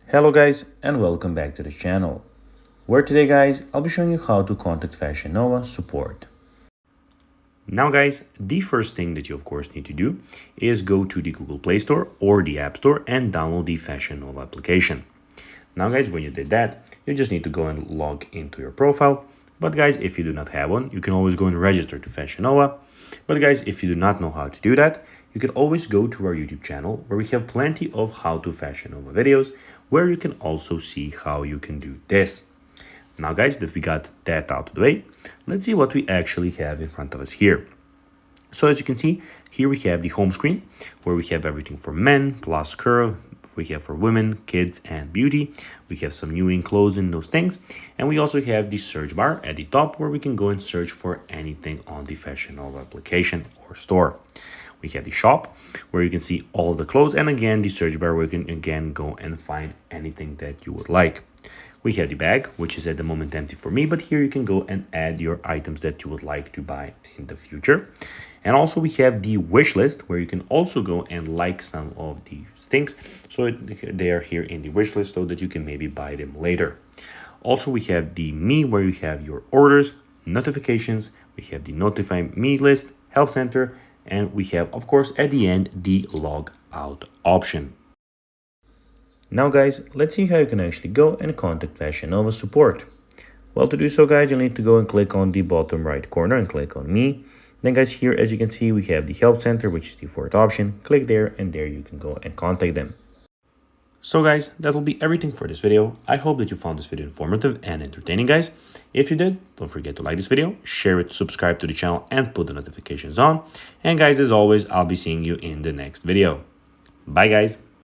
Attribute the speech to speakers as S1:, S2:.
S1: Hello guys and welcome back to the channel, where today guys I'll be showing you how to contact Fashion Nova support. Now guys, the first thing that you of course need to do is go to the Google Play Store or the App Store and download the Fashion Nova application. Now guys, when you did that, you just need to go and log into your profile. But guys, if you do not have one, you can always go and register to Fashion Nova. But guys, if you do not know how to do that, you can always go to our YouTube channel where we have plenty of how to Fashion Nova videos where you can also see how you can do this. Now guys, that we got that out of the way, let's see what we actually have in front of us here. So as you can see, here we have the home screen where we have everything for men, plus curve, we have for women, kids, and beauty. We have some new clothes and those things. And we also have the search bar at the top where we can go and search for anything on the Fashion Nova application or store. We have the shop where you can see all the clothes, and again the search bar where you can again go and find anything that you would like. We have the bag, which is at the moment empty for me, but here you can go and add your items that you would like to buy in the future. And also we have the wish list where you can also go and like some of these things, so they are here in the wish list so that you can maybe buy them later. Also we have the me where you have your orders, notifications, we have the notify me list, help center, and we have of course at the end the log out option. Now guys, let's see how you can actually go and contact Fashion Nova support. Well, to do so guys, you'll need to go and click on the bottom right corner and click on me. Then guys, here as you can see we have the help center, which is the fourth option. Click there and there you can go and contact them. So guys, that will be everything for this video. I hope that you found this video informative and entertaining guys. If you did, don't forget to like this video, share it, subscribe to the channel, and put the notifications on. And guys, as always, I'll be seeing you in the next video. Bye guys.